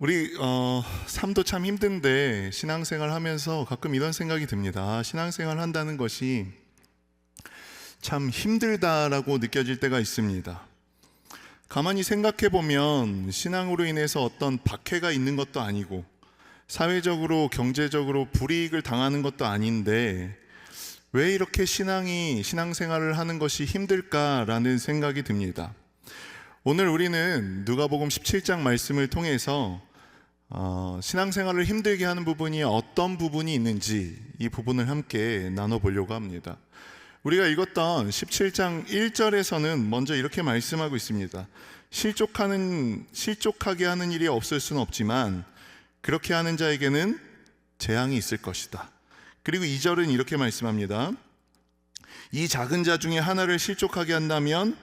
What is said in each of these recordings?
우리 삶도 참 힘든데 신앙생활 하면서 가끔 이런 생각이 듭니다. 신앙생활 한다는 것이 참 힘들다라고 느껴질 때가 있습니다. 가만히 생각해 보면 신앙으로 인해서 어떤 박해가 있는 것도 아니고 사회적으로 경제적으로 불이익을 당하는 것도 아닌데 왜 이렇게 신앙생활을 하는 것이 힘들까라는 생각이 듭니다. 오늘 우리는 누가복음 17장 말씀을 통해서 신앙생활을 힘들게 하는 부분이 어떤 부분이 있는지 이 부분을 함께 나눠보려고 합니다. 우리가 읽었던 17장 1절에서는 먼저 이렇게 말씀하고 있습니다. 실족하게 하는 일이 없을 수는 없지만 그렇게 하는 자에게는 재앙이 있을 것이다. 그리고 2절은 이렇게 말씀합니다. 이 작은 자 중에 하나를 실족하게 한다면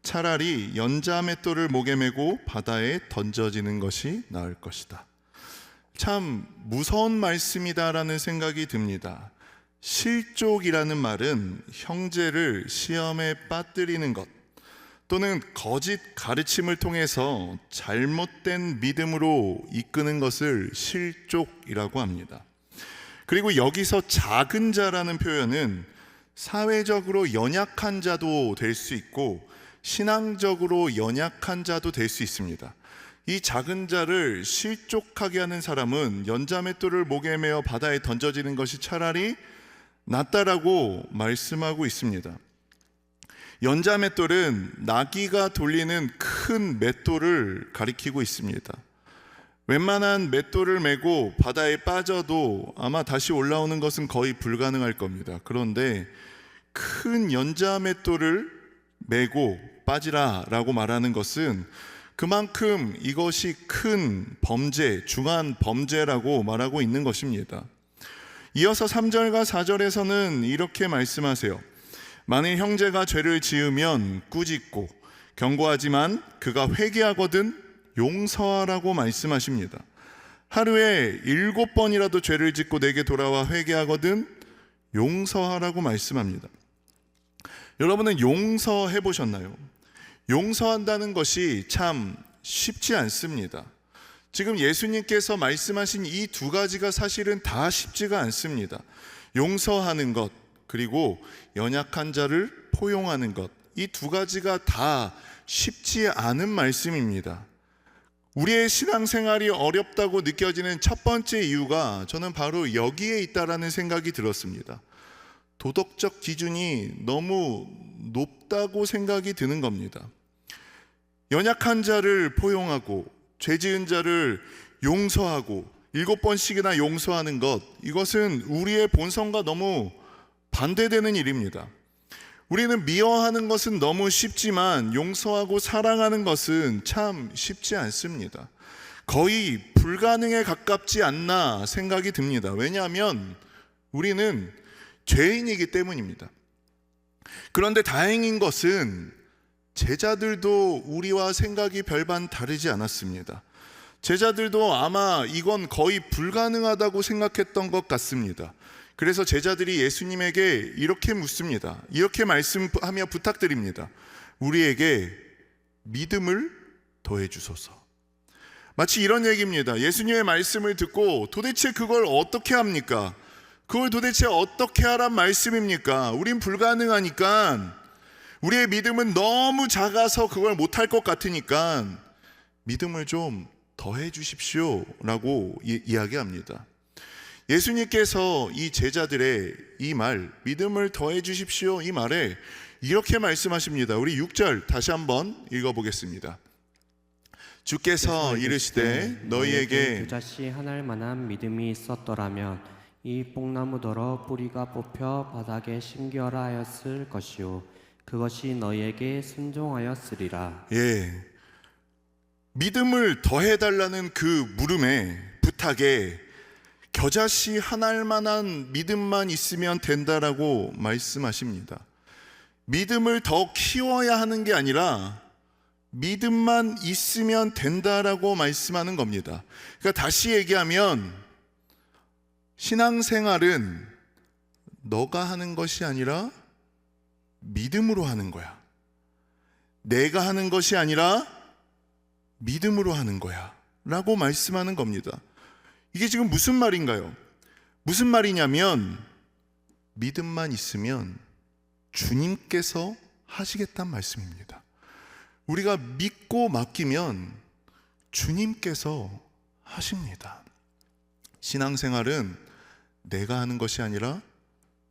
차라리 연자맷돌을 목에 메고 바다에 던져지는 것이 나을 것이다. 참 무서운 말씀이다라는 생각이 듭니다. 실족이라는 말은 형제를 시험에 빠뜨리는 것 또는 거짓 가르침을 통해서 잘못된 믿음으로 이끄는 것을 실족이라고 합니다. 그리고 여기서 작은 자라는 표현은 사회적으로 연약한 자도 될 수 있고 신앙적으로 연약한 자도 될 수 있습니다. 이 작은 자를 실족하게 하는 사람은 연자맷돌을 목에 메어 바다에 던져지는 것이 차라리 낫다라고 말씀하고 있습니다. 연자맷돌은 나귀가 돌리는 큰 맷돌을 가리키고 있습니다. 웬만한 맷돌을 메고 바다에 빠져도 아마 다시 올라오는 것은 거의 불가능할 겁니다. 그런데 큰 연자맷돌을 메고 빠지라라고 말하는 것은 그만큼 이것이 큰 범죄, 중한 범죄라고 말하고 있는 것입니다. 이어서 3절과 4절에서는 이렇게 말씀하세요. 만일 형제가 죄를 지으면 꾸짖고 경고하지만 그가 회개하거든 용서하라고 말씀하십니다. 하루에 7번이라도 죄를 짓고 내게 돌아와 회개하거든 용서하라고 말씀합니다. 여러분은 용서해 보셨나요? 용서한다는 것이 참 쉽지 않습니다. 지금 예수님께서 말씀하신 이 두 가지가 사실은 다 쉽지가 않습니다. 용서하는 것 그리고 연약한 자를 포용하는 것, 이 두 가지가 다 쉽지 않은 말씀입니다. 우리의 신앙생활이 어렵다고 느껴지는 첫 번째 이유가 저는 바로 여기에 있다라는 생각이 들었습니다. 도덕적 기준이 너무 높다고 생각이 드는 겁니다. 연약한 자를 포용하고 죄 지은 자를 용서하고 7번씩이나 용서하는 것, 이것은 우리의 본성과 너무 반대되는 일입니다. 우리는 미워하는 것은 너무 쉽지만 용서하고 사랑하는 것은 참 쉽지 않습니다. 거의 불가능에 가깝지 않나 생각이 듭니다. 왜냐하면 우리는 죄인이기 때문입니다. 그런데 다행인 것은 제자들도 우리와 생각이 별반 다르지 않았습니다. 제자들도 아마 이건 거의 불가능하다고 생각했던 것 같습니다. 그래서 제자들이 예수님에게 이렇게 묻습니다. 이렇게 말씀하며 부탁드립니다. 우리에게 믿음을 더해 주소서. 마치 이런 얘기입니다. 예수님의 말씀을 듣고 도대체 그걸 어떻게 합니까? 그걸 도대체 어떻게 하란 말씀입니까? 우린 불가능하니까, 우리의 믿음은 너무 작아서 그걸 못할 것 같으니까 믿음을 좀 더해 주십시오 라고 이야기합니다. 예수님께서 이 제자들의 이 말, 믿음을 더해 주십시오, 이 말에 이렇게 말씀하십니다. 우리 6절 다시 한번 읽어보겠습니다. 주께서 이르시되 너희에게 겨자씨 하나일 만한 믿음이 있었더라면 이 뽕나무더러 뿌리가 뽑혀 바닥에 심겨라 하였을 것이요 그것이 너희에게 순종하였으리라. 예, 믿음을 더해달라는 그 물음에, 부탁에 겨자씨 하나일 만한 믿음만 있으면 된다라고 말씀하십니다. 믿음을 더 키워야 하는 게 아니라 믿음만 있으면 된다라고 말씀하는 겁니다. 그러니까 다시 얘기하면 신앙생활은 너가 하는 것이 아니라 믿음으로 하는 거야. 내가 하는 것이 아니라 믿음으로 하는 거야 라고 말씀하는 겁니다. 이게 지금 무슨 말인가요? 무슨 말이냐면 믿음만 있으면 주님께서 하시겠다는 말씀입니다. 우리가 믿고 맡기면 주님께서 하십니다. 신앙생활은 내가 하는 것이 아니라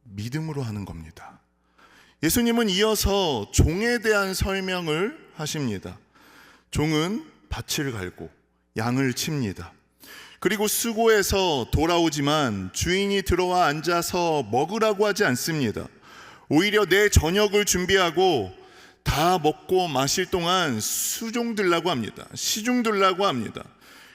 믿음으로 하는 겁니다. 예수님은 이어서 종에 대한 설명을 하십니다. 종은 밭을 갈고 양을 칩니다. 그리고 수고해서 돌아오지만 주인이 들어와 앉아서 먹으라고 하지 않습니다. 오히려 내 저녁을 준비하고 다 먹고 마실 동안 수종 들라고 합니다. 시중 들라고 합니다.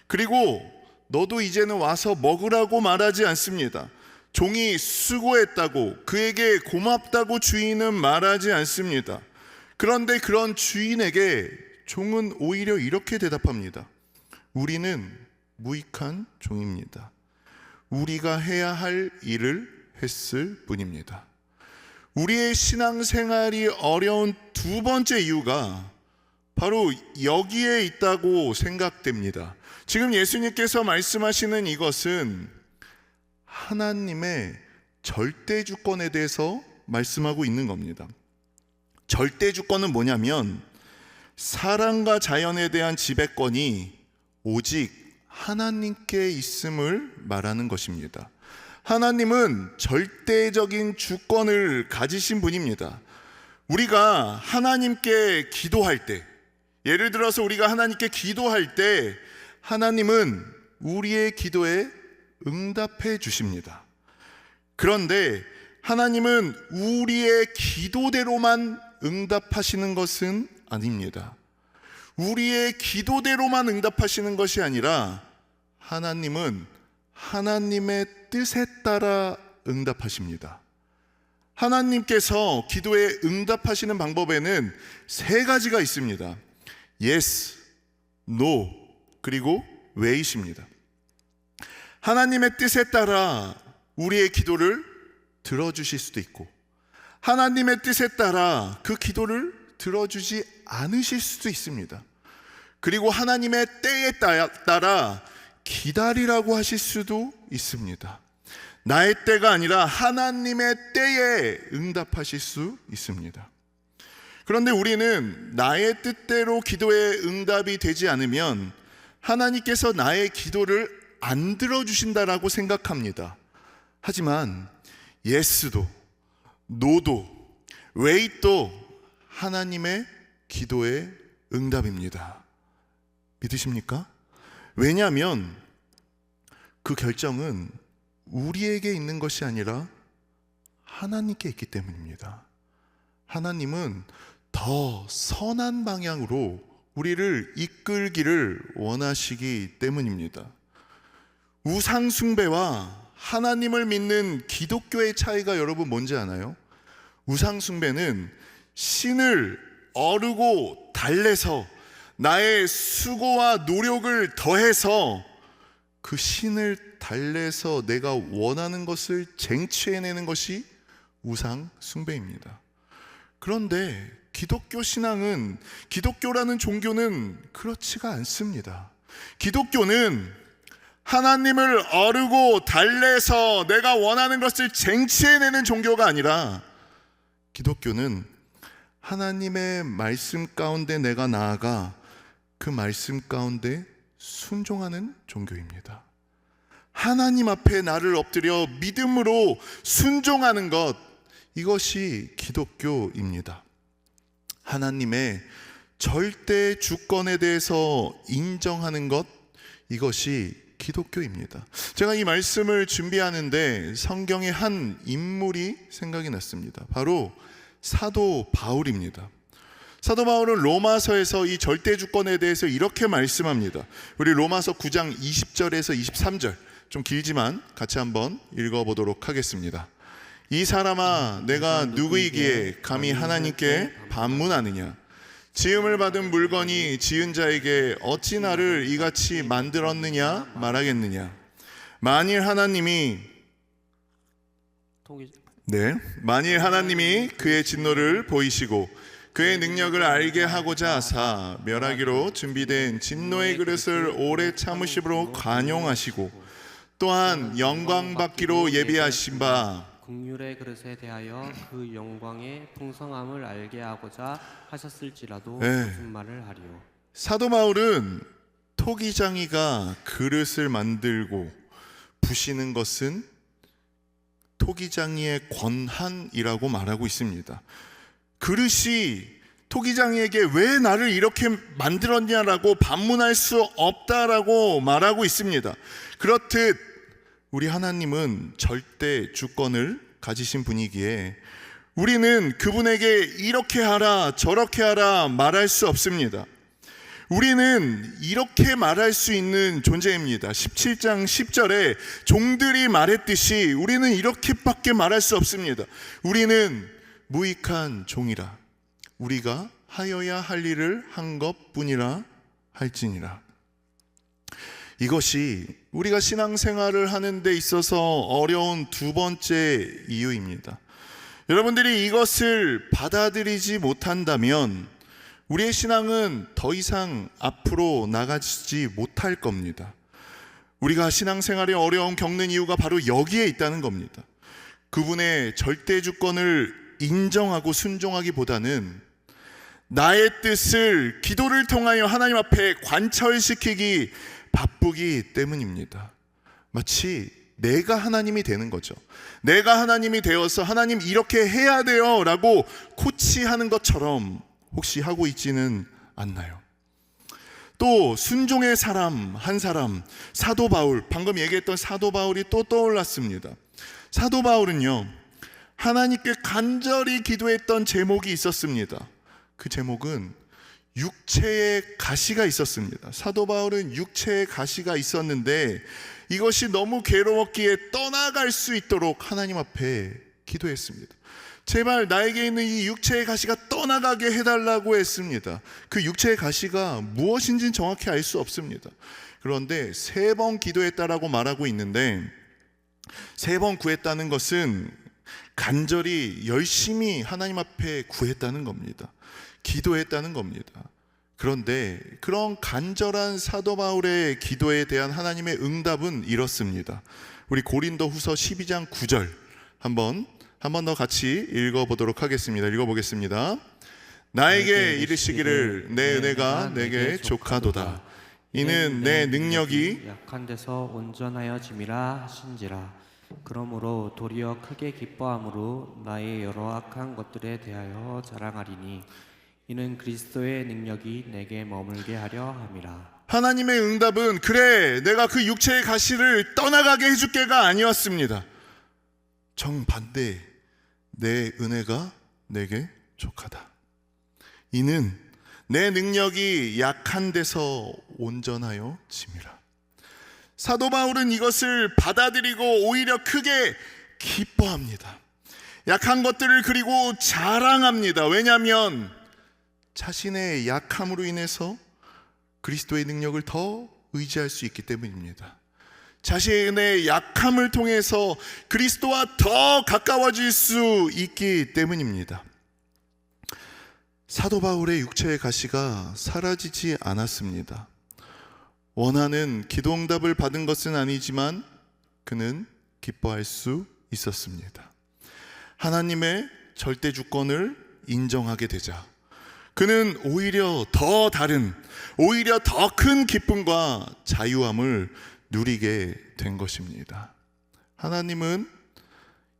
그리고 너도 이제는 와서 먹으라고 말하지 않습니다. 종이 수고했다고, 그에게 고맙다고 주인은 말하지 않습니다. 그런데 그런 주인에게 종은 오히려 이렇게 대답합니다. 우리는 무익한 종입니다. 우리가 해야 할 일을 했을 뿐입니다. 우리의 신앙생활이 어려운 두 번째 이유가 바로 여기에 있다고 생각됩니다. 지금 예수님께서 말씀하시는 이것은 하나님의 절대 주권에 대해서 말씀하고 있는 겁니다. 절대 주권은 뭐냐면 사람과 자연에 대한 지배권이 오직 하나님께 있음을 말하는 것입니다. 하나님은 절대적인 주권을 가지신 분입니다. 우리가 하나님께 기도할 때, 예를 들어서 우리가 하나님께 기도할 때 하나님은 우리의 기도에 응답해 주십니다. 그런데 하나님은 우리의 기도대로만 응답하시는 것은 아닙니다. 우리의 기도대로만 응답하시는 것이 아니라 하나님은 하나님의 뜻에 따라 응답하십니다. 하나님께서 기도에 응답하시는 방법에는 세 가지가 있습니다. Yes, No, 그리고 Way입니다. 하나님의 뜻에 따라 우리의 기도를 들어주실 수도 있고, 하나님의 뜻에 따라 그 기도를 들어주지 않으실 수도 있습니다. 그리고 하나님의 때에 따라 기다리라고 하실 수도 있습니다. 나의 때가 아니라 하나님의 때에 응답하실 수 있습니다. 그런데 우리는 나의 뜻대로 기도에 응답이 되지 않으면 하나님께서 나의 기도를 안 들어주신다라고 생각합니다. 하지만 예스도 노도 웨이도 하나님의 기도의 응답입니다. 믿으십니까? 왜냐하면 그 결정은 우리에게 있는 것이 아니라 하나님께 있기 때문입니다. 하나님은 더 선한 방향으로 우리를 이끌기를 원하시기 때문입니다. 우상 숭배와 하나님을 믿는 기독교의 차이가 여러분 뭔지 아나요? 우상 숭배는 신을 어르고 달래서 나의 수고와 노력을 더해서 그 신을 달래서 내가 원하는 것을 쟁취해내는 것이 우상 숭배입니다. 그런데 기독교 신앙은, 기독교라는 종교는 그렇지가 않습니다. 기독교는 하나님을 어르고 달래서 내가 원하는 것을 쟁취해내는 종교가 아니라, 기독교는 하나님의 말씀 가운데 내가 나아가 그 말씀 가운데 순종하는 종교입니다. 하나님 앞에 나를 엎드려 믿음으로 순종하는 것, 이것이 기독교입니다. 하나님의 절대 주권에 대해서 인정하는 것, 이것이 기독교입니다. 제가 이 말씀을 준비하는데 성경의 한 인물이 생각이 났습니다. 바로 사도 바울입니다. 사도 바울은 로마서에서 이 절대 주권에 대해서 이렇게 말씀합니다. 우리 로마서 9장 20절에서 23절, 좀 길지만 같이 한번 읽어보도록 하겠습니다. 이 사람아, 내가 누구이기에 감히 하나님께 반문하느냐? 지음을 받은 물건이 지은 자에게 어찌 나를 이같이 만들었느냐 말하겠느냐? 만일 하나님이 그의 진노를 보이시고 그의 능력을 알게 하고자 하사 멸하기로 준비된 진노의 그릇을 오래 참으심으로 관용하시고 또한 영광 받기로 예비하신 바 긍휼의 그릇에 대하여 그 영광의 풍성함을 알게 하고자 하셨을지라도 네. 무슨 말을 하리요. 사도 바울은 토기장이가 그릇을 만들고 부시는 것은 토기장이의 권한이라고 말하고 있습니다. 그릇이 토기장이에게 왜 나를 이렇게 만들었냐라고 반문할 수 없다라고 말하고 있습니다. 그렇듯 우리 하나님은 절대 주권을 가지신 분이기에 우리는 그분에게 이렇게 하라 저렇게 하라 말할 수 없습니다. 우리는 이렇게 말할 수 있는 존재입니다. 17장 10절에 종들이 말했듯이 우리는 이렇게밖에 말할 수 없습니다. 우리는 무익한 종이라 우리가 하여야 할 일을 한 것뿐이라 할지니라. 이것이 우리가 신앙생활을 하는 데 있어서 어려운 두 번째 이유입니다. 여러분들이 이것을 받아들이지 못한다면 우리의 신앙은 더 이상 앞으로 나가지 못할 겁니다. 우리가 신앙생활에 어려움 겪는 이유가 바로 여기에 있다는 겁니다. 그분의 절대 주권을 인정하고 순종하기보다는 나의 뜻을 기도를 통하여 하나님 앞에 관철시키기 바쁘기 때문입니다. 마치 내가 하나님이 되는 거죠. 내가 하나님이 되어서 하나님 이렇게 해야 돼요 라고 코치하는 것처럼 혹시 하고 있지는 않나요? 또 순종의 사람 한 사람, 사도 바울, 방금 얘기했던 사도 바울이 또 떠올랐습니다. 사도 바울은요, 하나님께 간절히 기도했던 제목이 있었습니다. 그 제목은 육체의 가시가 있었습니다. 사도 바울은 육체의 가시가 있었는데 이것이 너무 괴로웠기에 떠나갈 수 있도록 하나님 앞에 기도했습니다. 제발 나에게 있는 이 육체의 가시가 떠나가게 해달라고 했습니다. 그 육체의 가시가 무엇인지는 정확히 알 수 없습니다. 그런데 3번 기도했다라고 말하고 있는데 3번 구했다는 것은 간절히 열심히 하나님 앞에 구했다는 겁니다. 기도했다는 겁니다. 그런데 그런 간절한 사도 바울의 기도에 대한 하나님의 응답은 이렇습니다. 우리 고린도후서 12장 9절 한번 더 같이 읽어보도록 하겠습니다. 읽어보겠습니다. 나에게 이르시기를 내 은혜가 내게 족하도다. 이는 내 능력이 약한 데서 온전하여 짐이라 하신지라. 그러므로 도리어 크게 기뻐함으로 나의 여러 악한 것들에 대하여 자랑하리니 이는 그리스도의 능력이 내게 머물게 하려 함이라. 하나님의 응답은 그래 내가 그 육체의 가시를 떠나가게 해줄게가 아니었습니다. 정반대, 내 은혜가 내게 족하다. 이는 내 능력이 약한 데서 온전하여 짐이라. 사도 바울은 이것을 받아들이고 오히려 크게 기뻐합니다. 약한 것들을 그리고 자랑합니다. 왜냐하면 자신의 약함으로 인해서 그리스도의 능력을 더 의지할 수 있기 때문입니다. 자신의 약함을 통해서 그리스도와 더 가까워질 수 있기 때문입니다. 사도 바울의 육체의 가시가 사라지지 않았습니다. 원하는 기도 응답을 받은 것은 아니지만 그는 기뻐할 수 있었습니다. 하나님의 절대 주권을 인정하게 되자 그는 오히려 더 다른, 오히려 더 큰 기쁨과 자유함을 누리게 된 것입니다. 하나님은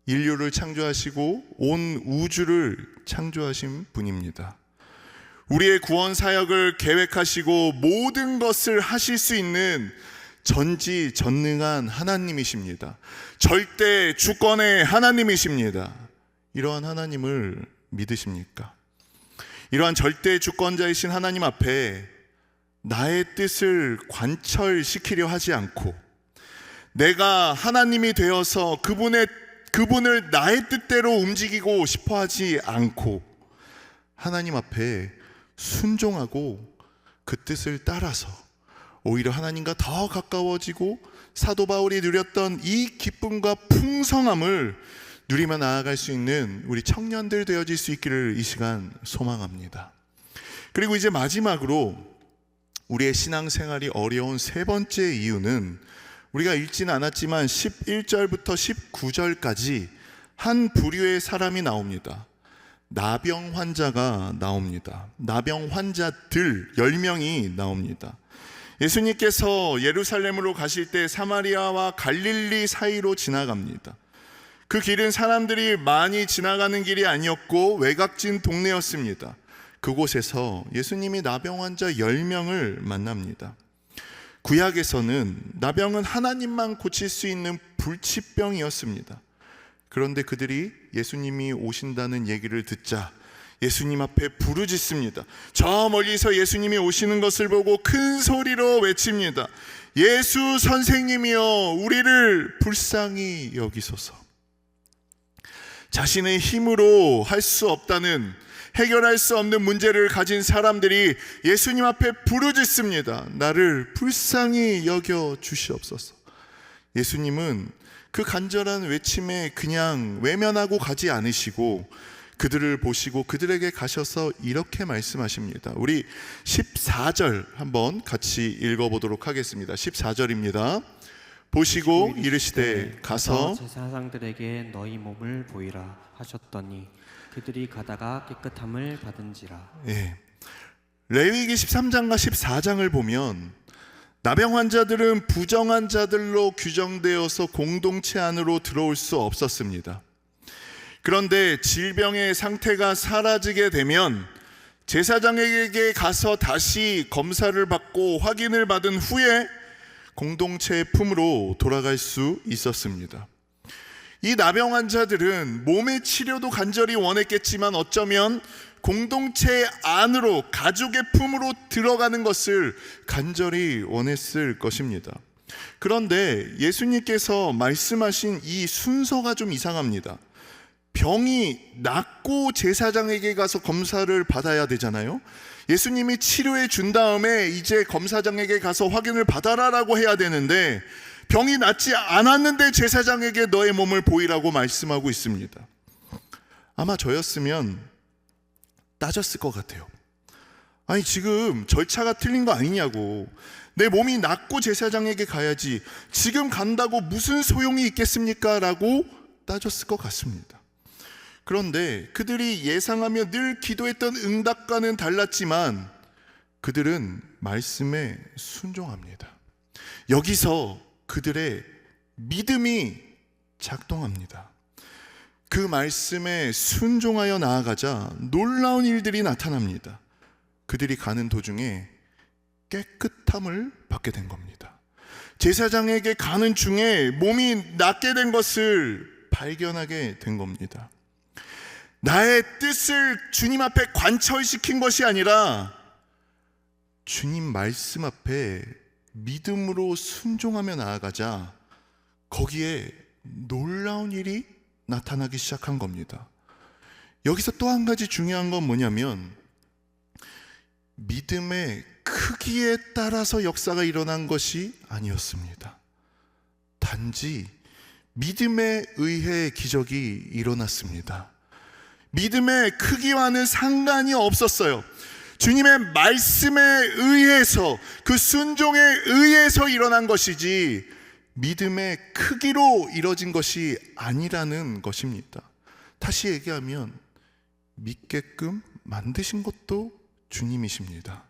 인류를 창조하시고 온 우주를 창조하신 분입니다. 우리의 구원 사역을 계획하시고 모든 것을 하실 수 있는 전지전능한 하나님이십니다. 절대 주권의 하나님이십니다. 이러한 하나님을 믿으십니까? 이러한 절대 주권자이신 하나님 앞에 나의 뜻을 관철시키려 하지 않고 내가 하나님이 되어서 그분을 나의 뜻대로 움직이고 싶어 하지 않고 하나님 앞에 순종하고 그 뜻을 따라서 오히려 하나님과 더 가까워지고 사도 바울이 누렸던 이 기쁨과 풍성함을 누리며 나아갈 수 있는 우리 청년들 되어질 수 있기를 이 시간 소망합니다. 그리고 이제 마지막으로 우리의 신앙생활이 어려운 세 번째 이유는 우리가 읽지는 않았지만 11절부터 19절까지 한 부류의 사람이 나옵니다. 나병 환자가 나옵니다. 나병 환자들 10명이 나옵니다. 예수님께서 예루살렘으로 가실 때 사마리아와 갈릴리 사이로 지나갑니다. 그 길은 사람들이 많이 지나가는 길이 아니었고 외곽진 동네였습니다. 그곳에서 예수님이 나병 환자 10명을 만납니다. 구약에서는 나병은 하나님만 고칠 수 있는 불치병이었습니다. 그런데 그들이 예수님이 오신다는 얘기를 듣자 예수님 앞에 부르짖습니다. 저 멀리서 예수님이 오시는 것을 보고 큰 소리로 외칩니다. 예수 선생님이여, 우리를 불쌍히 여기소서. 자신의 힘으로 할 수 없다는, 해결할 수 없는 문제를 가진 사람들이 예수님 앞에 부르짖습니다. 나를 불쌍히 여겨 주시옵소서. 예수님은 그 간절한 외침에 그냥 외면하고 가지 않으시고 그들을 보시고 그들에게 가셔서 이렇게 말씀하십니다. 우리 14절 한번 같이 읽어보도록 하겠습니다. 14절입니다. 보시고 이르시되 가서 제사장들에게 너희 몸을 보이라 하셨더니 그들이 가다가 깨끗함을 받은지라. 레위기 13장과 14장을 보면 나병 환자들은 부정한 자들로 규정되어서 공동체 안으로 들어올 수 없었습니다. 그런데 질병의 상태가 사라지게 되면 제사장에게 가서 다시 검사를 받고 확인을 받은 후에 공동체의 품으로 돌아갈 수 있었습니다. 이 나병 환자들은 몸의 치료도 간절히 원했겠지만 어쩌면 공동체 안으로, 가족의 품으로 들어가는 것을 간절히 원했을 것입니다. 그런데 예수님께서 말씀하신 이 순서가 좀 이상합니다. 병이 낫고 제사장에게 가서 검사를 받아야 되잖아요. 예수님이 치료해 준 다음에 이제 검사장에게 가서 확인을 받아라라고 해야 되는데 병이 낫지 않았는데 제사장에게 너의 몸을 보이라고 말씀하고 있습니다. 아마 저였으면 따졌을 것 같아요. 아니, 지금 절차가 틀린 거 아니냐고. 내 몸이 낫고 제사장에게 가야지 지금 간다고 무슨 소용이 있겠습니까? 라고 따졌을 것 같습니다. 그런데 그들이 예상하며 늘 기도했던 응답과는 달랐지만 그들은 말씀에 순종합니다. 여기서 그들의 믿음이 작동합니다. 그 말씀에 순종하여 나아가자 놀라운 일들이 나타납니다. 그들이 가는 도중에 깨끗함을 받게 된 겁니다. 제사장에게 가는 중에 몸이 낫게 된 것을 발견하게 된 겁니다. 나의 뜻을 주님 앞에 관철시킨 것이 아니라 주님 말씀 앞에 믿음으로 순종하며 나아가자 거기에 놀라운 일이 나타나기 시작한 겁니다. 여기서 또 한 가지 중요한 건 뭐냐면 믿음의 크기에 따라서 역사가 일어난 것이 아니었습니다. 단지 믿음에 의해 기적이 일어났습니다. 믿음의 크기와는 상관이 없었어요. 주님의 말씀에 의해서, 그 순종에 의해서 일어난 것이지 믿음의 크기로 이뤄진 것이 아니라는 것입니다. 다시 얘기하면 믿게끔 만드신 것도 주님이십니다.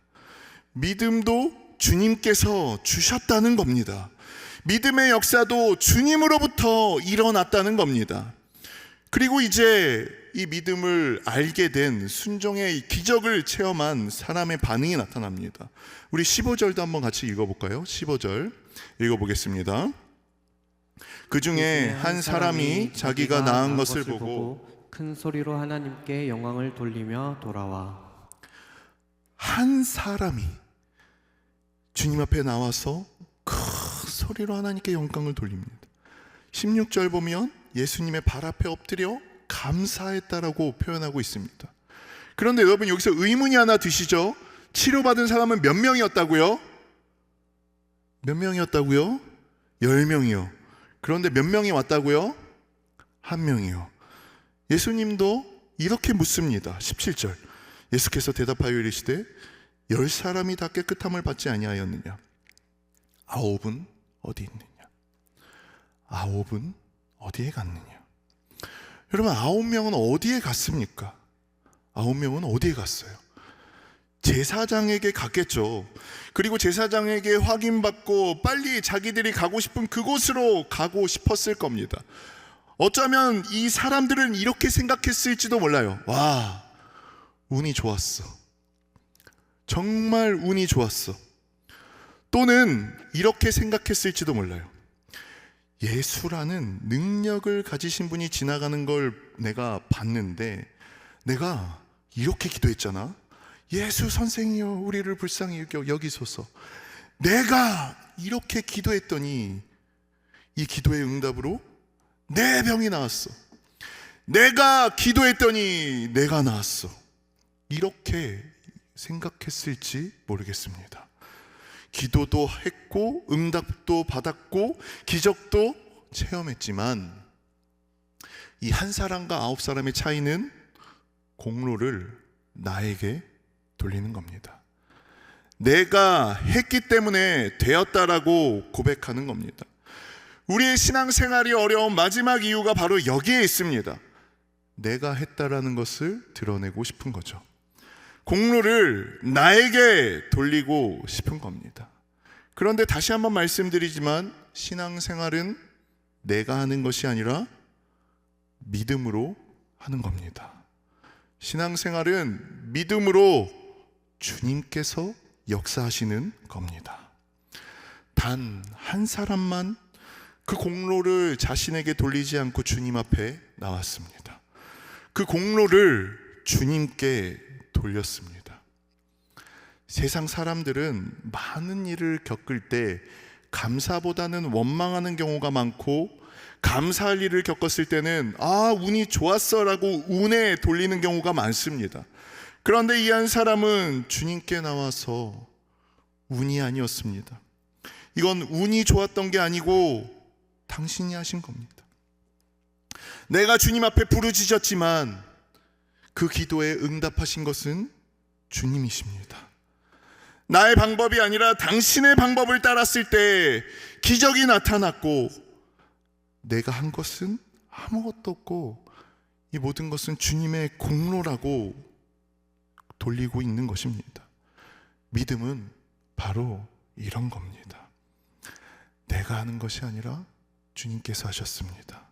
믿음도 주님께서 주셨다는 겁니다. 믿음의 역사도 주님으로부터 일어났다는 겁니다. 그리고 이제 이 믿음을 알게 된 순종의 기적을 체험한 사람의 반응이 나타납니다. 우리 15절도 한번 같이 읽어볼까요? 15절 읽어보겠습니다. 그 중에 한 사람이 자기가 나은 것을 보고 큰 소리로 하나님께 영광을 돌리며 돌아와. 한 사람이 주님 앞에 나와서 큰 소리로 하나님께 영광을 돌립니다. 16절 보면 예수님의 발 앞에 엎드려 감사했다라고 표현하고 있습니다. 그런데 여러분, 여기서 의문이 하나 드시죠? 치료받은 사람은 몇 명이었다고요? 몇 명이었다고요? 10명이요. 그런데 몇 명이 왔다고요? 한 명이요. 예수님도 이렇게 묻습니다. 17절. 예수께서 대답하여 이르시되 10사람이 다 깨끗함을 받지 아니하였느냐? 9은 어디 있느냐? 9은 어디에 갔느냐? 여러분, 9명은 어디에 갔습니까? 9명은 어디에 갔어요? 제사장에게 갔겠죠. 그리고 제사장에게 확인받고 빨리 자기들이 가고 싶은 그곳으로 가고 싶었을 겁니다. 어쩌면 이 사람들은 이렇게 생각했을지도 몰라요. 와, 운이 좋았어. 정말 운이 좋았어. 또는 이렇게 생각했을지도 몰라요. 예수라는 능력을 가지신 분이 지나가는 걸 내가 봤는데 내가 이렇게 기도했잖아. 예수 선생이여 우리를 불쌍히 여겨 여기소서. 내가 이렇게 기도했더니 이 기도의 응답으로 내 병이 나았어. 내가 기도했더니 내가 나았어. 이렇게 생각했을지 모르겠습니다. 기도도 했고 응답도 받았고 기적도 체험했지만 이 한 사람과 9사람의 차이는 공로를 나에게 돌리는 겁니다. 내가 했기 때문에 되었다라고 고백하는 겁니다. 우리의 신앙생활이 어려운 마지막 이유가 바로 여기에 있습니다. 내가 했다라는 것을 드러내고 싶은 거죠. 공로를 나에게 돌리고 싶은 겁니다. 그런데 다시 한번 말씀드리지만 신앙생활은 내가 하는 것이 아니라 믿음으로 하는 겁니다. 신앙생활은 믿음으로 주님께서 역사하시는 겁니다. 단 한 사람만 그 공로를 자신에게 돌리지 않고 주님 앞에 나왔습니다. 그 공로를 주님께 돌렸습니다. 세상 사람들은 많은 일을 겪을 때 감사보다는 원망하는 경우가 많고 감사할 일을 겪었을 때는 운이 좋았어 라고 운에 돌리는 경우가 많습니다. 그런데 이 한 사람은 주님께 나와서 운이 아니었습니다. 이건 운이 좋았던 게 아니고 당신이 하신 겁니다. 내가 주님 앞에 부르짖었지만 그 기도에 응답하신 것은 주님이십니다. 나의 방법이 아니라 당신의 방법을 따랐을 때 기적이 나타났고 내가 한 것은 아무것도 없고 이 모든 것은 주님의 공로라고 돌리고 있는 것입니다. 믿음은 바로 이런 겁니다. 내가 하는 것이 아니라 주님께서 하셨습니다.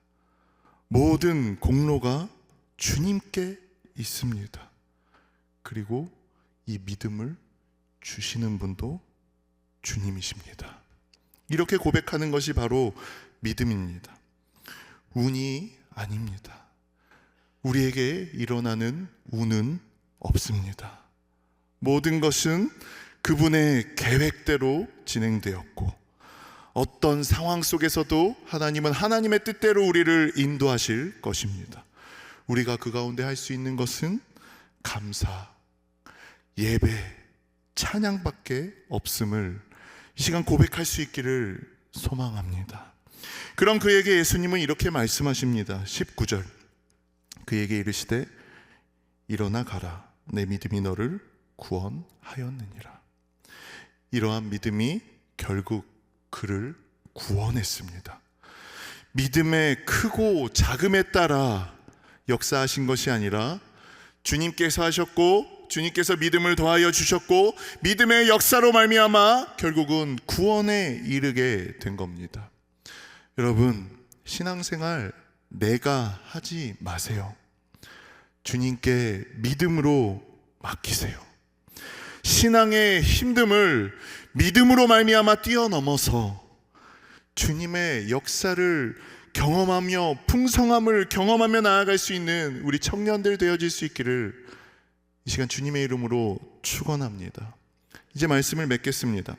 모든 공로가 주님께 있습니다. 그리고 이 믿음을 주시는 분도 주님이십니다. 이렇게 고백하는 것이 바로 믿음입니다. 운이 아닙니다. 우리에게 일어나는 운은 없습니다. 모든 것은 그분의 계획대로 진행되었고 어떤 상황 속에서도 하나님은 하나님의 뜻대로 우리를 인도하실 것입니다. 우리가 그 가운데 할 수 있는 것은 감사, 예배, 찬양밖에 없음을 이 시간 고백할 수 있기를 소망합니다. 그럼 그에게 예수님은 이렇게 말씀하십니다. 19절. 그에게 이르시되 일어나 가라. 내 믿음이 너를 구원하였느니라. 이러한 믿음이 결국 그를 구원했습니다. 믿음의 크고 작음에 따라 역사하신 것이 아니라 주님께서 하셨고 주님께서 믿음을 더하여 주셨고 믿음의 역사로 말미암아 결국은 구원에 이르게 된 겁니다. 여러분, 신앙생활 내가 하지 마세요. 주님께 믿음으로 맡기세요. 신앙의 힘듦을 믿음으로 말미암아 뛰어넘어서 주님의 역사를 경험하며 풍성함을 경험하며 나아갈 수 있는 우리 청년들 되어질 수 있기를 이 시간 주님의 이름으로 축원합니다. 이제 말씀을 맺겠습니다.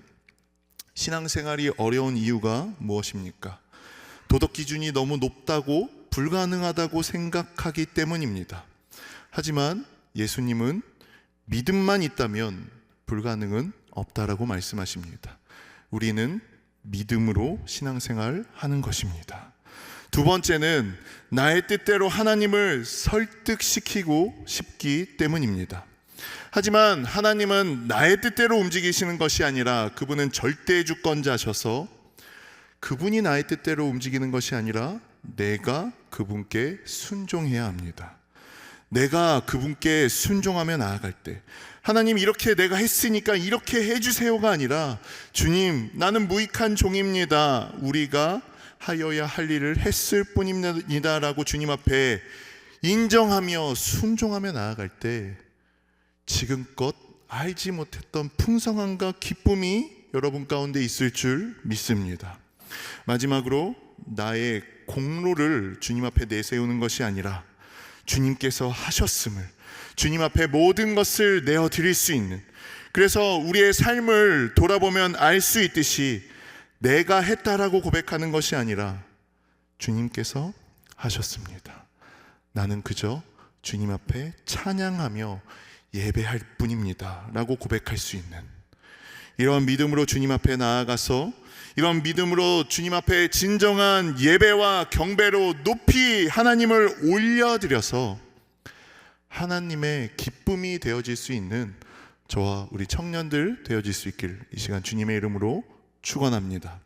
신앙생활이 어려운 이유가 무엇입니까? 도덕 기준이 너무 높다고 불가능하다고 생각하기 때문입니다. 하지만 예수님은 믿음만 있다면 불가능은 없다라고 말씀하십니다. 우리는 믿음으로 신앙생활 하는 것입니다. 두 번째는 나의 뜻대로 하나님을 설득시키고 싶기 때문입니다. 하지만 하나님은 나의 뜻대로 움직이시는 것이 아니라 그분은 절대 주권자셔서 그분이 나의 뜻대로 움직이는 것이 아니라 내가 그분께 순종해야 합니다. 내가 그분께 순종하며 나아갈 때 하나님 이렇게 내가 했으니까 이렇게 해주세요가 아니라 주님 나는 무익한 종입니다. 우리가 하여야 할 일을 했을 뿐입니다 라고 주님 앞에 인정하며 순종하며 나아갈 때 지금껏 알지 못했던 풍성함과 기쁨이 여러분 가운데 있을 줄 믿습니다. 마지막으로 나의 공로를 주님 앞에 내세우는 것이 아니라 주님께서 하셨음을 주님 앞에 모든 것을 내어드릴 수 있는, 그래서 우리의 삶을 돌아보면 알 수 있듯이 내가 했다라고 고백하는 것이 아니라 주님께서 하셨습니다. 나는 그저 주님 앞에 찬양하며 예배할 뿐입니다 라고 고백할 수 있는, 이런 믿음으로 주님 앞에 나아가서 이런 믿음으로 주님 앞에 진정한 예배와 경배로 높이 하나님을 올려드려서 하나님의 기쁨이 되어질 수 있는 저와 우리 청년들 되어질 수 있길 이 시간 주님의 이름으로 축원합니다.